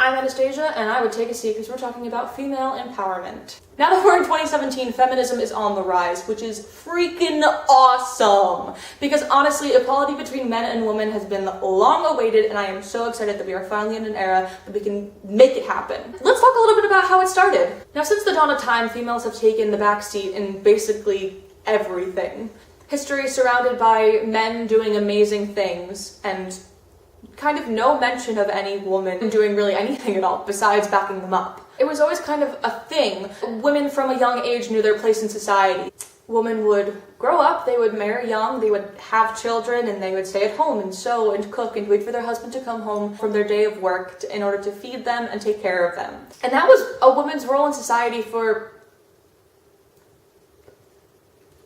I'm Anastasia, and I would take a seat because we're talking about female empowerment. Now that we're in 2017, feminism is on the rise, which is freaking awesome! Because honestly, equality between men and women has been long awaited, and I am so excited that we are finally in an era that we can make it happen. Let's talk a little bit about how it started. Now, since the dawn of time, females have taken the backseat in basically everything. History is surrounded by men doing amazing things, and kind of no mention of any woman doing really anything at all besides backing them up. It was always kind of a thing. Women from a young age knew their place in society. Women would grow up, they would marry young, they would have children, and they would stay at home and sew and cook and wait for their husband to come home from their day of work in order to feed them and take care of them. And that was a woman's role in society for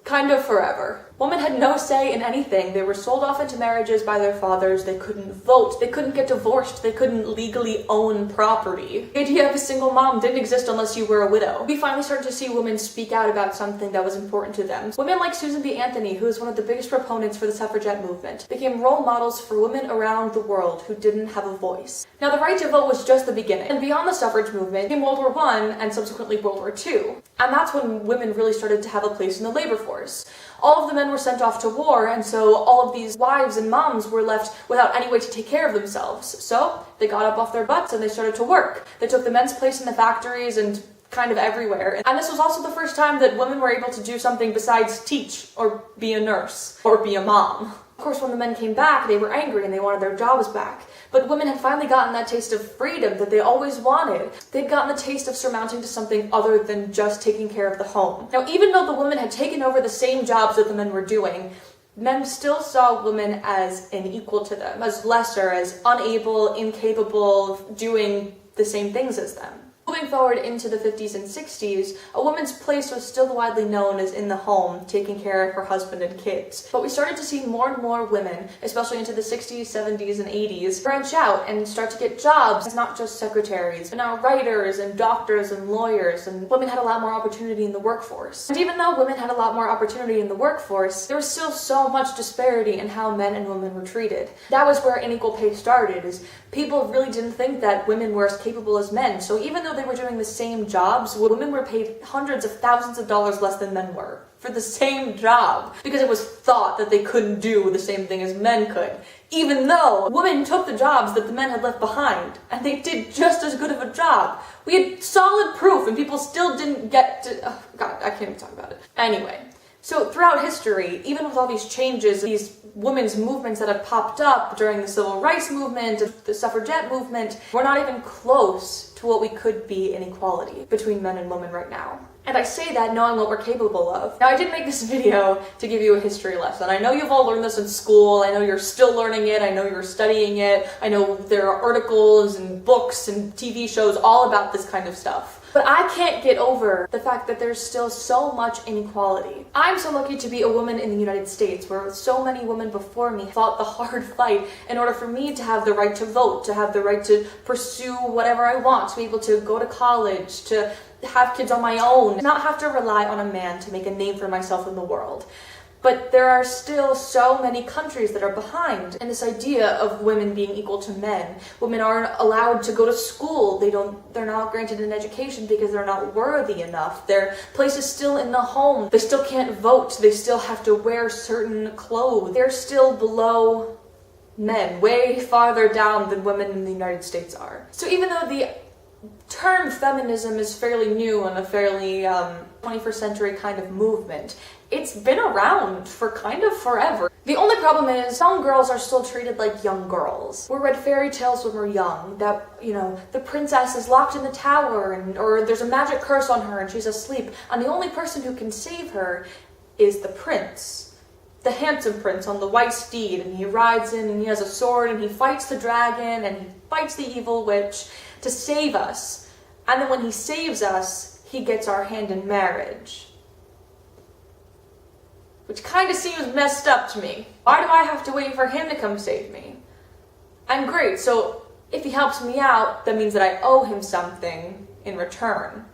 kind of forever. Women had no say in anything. They were sold off into marriages by their fathers. They couldn't vote. They couldn't get divorced. They couldn't legally own property. The idea of a single mom didn't exist unless you were a widow. We finally started to see women speak out about something that was important to them. Women like Susan B. Anthony, who is one of the biggest proponents for the suffragette movement, became role models for women around the world who didn't have a voice. Now, the right to vote was just the beginning. And beyond the suffrage movement came World War I and subsequently World War II. And that's when women really started to have a place in the labor force. All of the men were sent off to war, and so all of these wives and moms were left without any way to take care of themselves. So they got up off their butts and they started to work. They took the men's place in the factories and kind of everywhere. And this was also the first time that women were able to do something besides teach or be a nurse or be a mom. Of course, when the men came back, they were angry and they wanted their jobs back. But women had finally gotten that taste of freedom that they always wanted. They'd gotten the taste of surmounting to something other than just taking care of the home. Now, even though the women had taken over the same jobs that the men were doing, men still saw women as unequal to them, as lesser, as unable, incapable of doing the same things as them. Moving forward into the 50s and 60s, a woman's place was still widely known as in the home, taking care of her husband and kids. But we started to see more and more women, especially into the 60s, 70s, and 80s, branch out and start to get jobs as not just secretaries, but now writers and doctors and lawyers, and women had a lot more opportunity in the workforce. And even though women had a lot more opportunity in the workforce, there was still so much disparity in how men and women were treated. That was where unequal pay started, is people really didn't think that women were as capable as men. So even though they were doing the same jobs, women were paid hundreds of thousands of dollars less than men were for the same job, because it was thought that they couldn't do the same thing as men could, even though women took the jobs that the men had left behind and they did just as good of a job. We had solid proof and people still didn't get to, oh God, I can't even talk about it. Anyway, so throughout history, even with all these changes, these women's movements that have popped up during the civil rights movement, the suffragette movement, we're not even close to what we could be in equality between men and women right now. And I say that knowing what we're capable of. Now, I did make this video to give you a history lesson. I know you've all learned this in school. I know you're still learning it. I know you're studying it. I know there are articles and books and TV shows all about this kind of stuff. But I can't get over the fact that there's still so much inequality. I'm so lucky to be a woman in the United States, where so many women before me fought the hard fight in order for me to have the right to vote, to have the right to pursue whatever I want, to be able to go to college, to have kids on my own, not have to rely on a man to make a name for myself in the world. But there are still so many countries that are behind in this idea of women being equal to men. Women aren't allowed to go to school. They're not granted an education because they're not worthy enough. Their place is still in the home. They still can't vote. They still have to wear certain clothes. They're still below men, way farther down than women in the United States are. So even though the term feminism is fairly new and a fairly 21st century kind of movement, it's been around for kind of forever. The only problem is young girls are still treated like young girls. We read fairy tales when we're young that, you know, the princess is locked in the tower or there's a magic curse on her and she's asleep, and the only person who can save her is the prince. The handsome prince on the white steed, and he rides in and he has a sword and he fights the dragon and he fights the evil witch to save us. And then when he saves us, he gets our hand in marriage. Which kind of seems messed up to me. Why do I have to wait for him to come save me? And great, so if he helps me out, that means that I owe him something in return,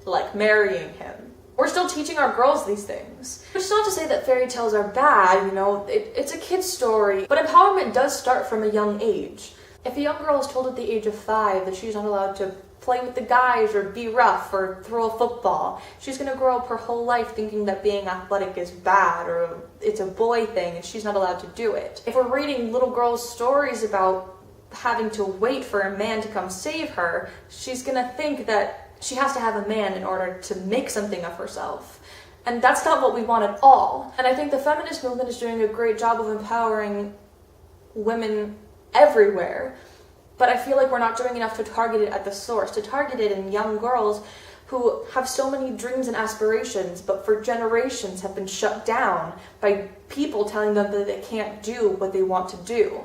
like marrying him. We're still teaching our girls these things. Which is not to say that fairy tales are bad, you know, it's a kid's story, but empowerment does start from a young age. If a young girl is told at the age of 5 that she's not allowed to play with the guys or be rough or throw a football, she's going to grow up her whole life thinking that being athletic is bad or it's a boy thing and she's not allowed to do it. If we're reading little girls' stories about having to wait for a man to come save her, she's going to think that she has to have a man in order to make something of herself. And that's not what we want at all. And I think the feminist movement is doing a great job of empowering women everywhere. But I feel like we're not doing enough to target it at the source, to target it in young girls who have so many dreams and aspirations, but for generations have been shut down by people telling them that they can't do what they want to do.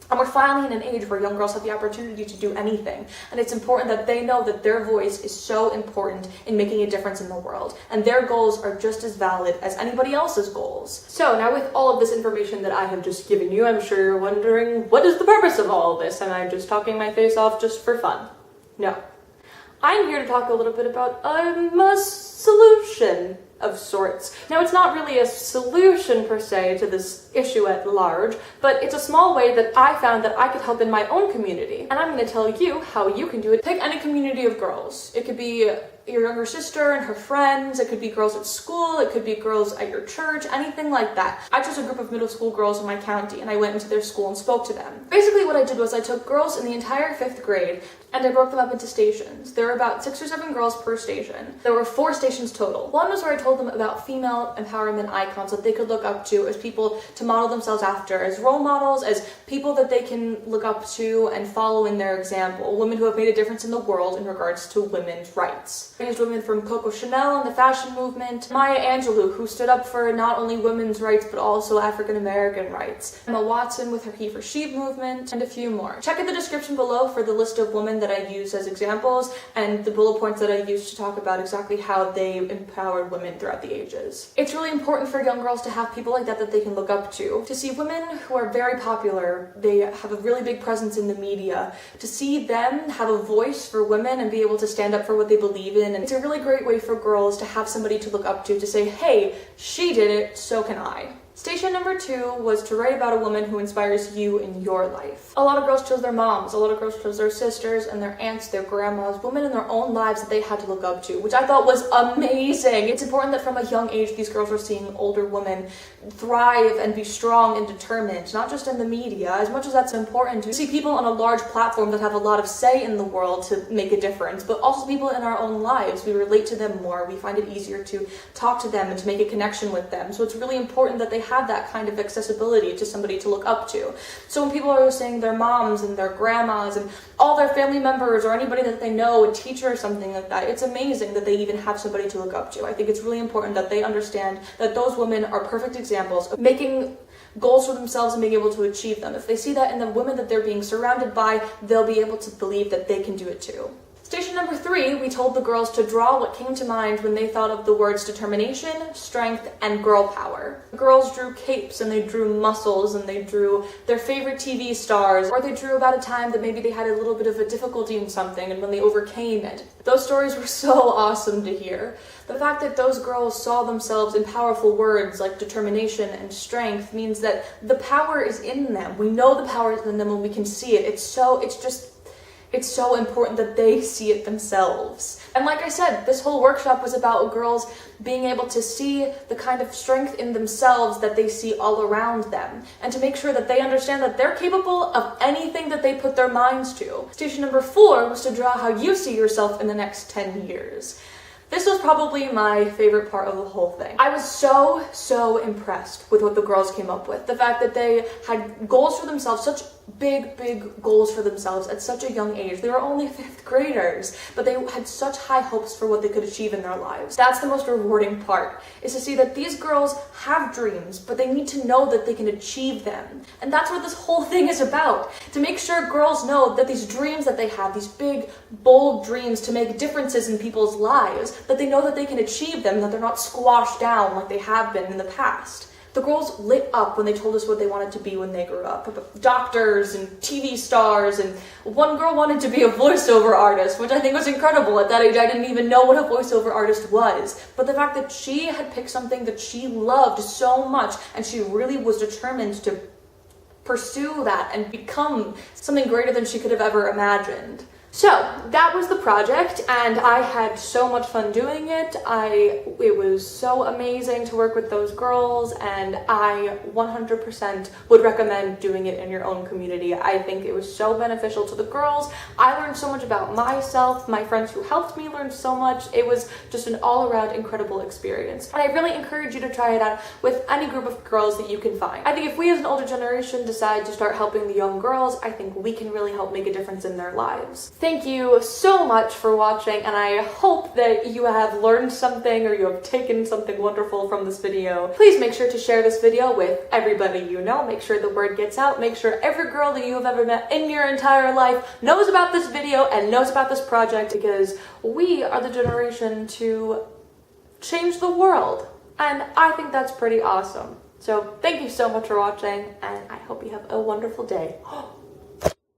And we're finally in an age where young girls have the opportunity to do anything. And it's important that they know that their voice is so important in making a difference in the world. And their goals are just as valid as anybody else's goals. So now with all of this information that I have just given you, I'm sure you're wondering, what is the purpose of all of this? Am I just talking my face off just for fun? No. I'm here to talk a little bit about a solution of sorts. Now, it's not really a solution per se to this issue at large, but it's a small way that I found that I could help in my own community. And I'm going to tell you how you can do it. Pick any community of girls. It could be your younger sister and her friends, it could be girls at school, it could be girls at your church, anything like that. I chose a group of middle school girls in my county and I went into their school and spoke to them. Basically what I did was I took girls in the entire 5th grade and I broke them up into stations. There were about 6 or 7 girls per station. There were 4 stations total. One was where I told them about female empowerment icons that they could look up to as people to model themselves after, as role models, as people that they can look up to and follow in their example, women who have made a difference in the world in regards to women's rights. I used women from COCO and the fashion movement, Maya Angelou, who stood up for not only women's rights but also African American rights, Emma Watson with her He for She movement, and a few more. Check in the description below for the list of women that I used as examples and the bullet points that I used to talk about exactly how they empowered women throughout the ages. It's really important for young girls to have people like that that they can look up to see women who are very popular, they have a really big presence in the media, to see them have a voice for women and be able to stand up for what they believe in. And it's a really great way for girls to have somebody to look up to say, hey, she did it, so can I. Station number 2 was to write about a woman who inspires you in your life. A lot of girls chose their moms, a lot of girls chose their sisters and their aunts, their grandmas, women in their own lives that they had to look up to, which I thought was amazing. It's important that from a young age these girls are seeing older women thrive and be strong and determined, not just in the media, as much as that's important to see people on a large platform that have a lot of say in the world to make a difference, but also people in our own lives. We relate to them more, we find it easier to talk to them and to make a connection with them. So it's really important that they have that kind of accessibility to somebody to look up to. So when people are saying their moms and their grandmas and all their family members or anybody that they know, a teacher or something like that, it's amazing that they even have somebody to look up to. I think it's really important that they understand that those women are perfect examples of making goals for themselves and being able to achieve them. If they see that in the women that they're being surrounded by, they'll be able to believe that they can do it too. Station number 3, we told the girls to draw what came to mind when they thought of the words determination, strength, and girl power. The girls drew capes and they drew muscles and they drew their favorite TV stars, or they drew about a time that maybe they had a little bit of a difficulty in something and when they overcame it. Those stories were so awesome to hear. The fact that those girls saw themselves in powerful words like determination and strength means that the power is in them. We know the power is in them when we can see it. It's so important that they see it themselves. And like I said, this whole workshop was about girls being able to see the kind of strength in themselves that they see all around them, and to make sure that they understand that they're capable of anything that they put their minds to. Station number 4 was to draw how you see yourself in the next 10 years. This was probably my favorite part of the whole thing. I was so impressed with what the girls came up with. The fact that they had goals for themselves, such big goals for themselves at such a young age. They were only 5th graders, but they had such high hopes for what they could achieve in their lives. That's the most rewarding part, is to see that these girls have dreams, but they need to know that they can achieve them. And that's what this whole thing is about, to make sure girls know that these dreams that they have, these big, bold dreams to make differences in people's lives, that they know that they can achieve them, that they're not squashed down like they have been in the past. The girls lit up when they told us what they wanted to be when they grew up. Doctors and TV stars, and one girl wanted to be a voiceover artist, which I think was incredible. At that age, I didn't even know what a voiceover artist was. But the fact that she had picked something that she loved so much, and she really was determined to pursue that and become something greater than she could have ever imagined. So that was the project, and I had so much fun doing it. It was so amazing to work with those girls, and I 100% would recommend doing it in your own community. I think it was so beneficial to the girls. I learned so much about myself. My friends who helped me learned so much. It was just an all-around incredible experience. And I really encourage you to try it out with any group of girls that you can find. I think if we as an older generation decide to start helping the young girls, I think we can really help make a difference in their lives. Thank you so much for watching, and I hope that you have learned something or you have taken something wonderful from this video. Please make sure to share this video with everybody you know. Make sure the word gets out. Make sure every girl that you have ever met in your entire life knows about this video and knows about this project, because we are the generation to change the world, and I think that's pretty awesome. So thank you so much for watching, and I hope you have a wonderful day.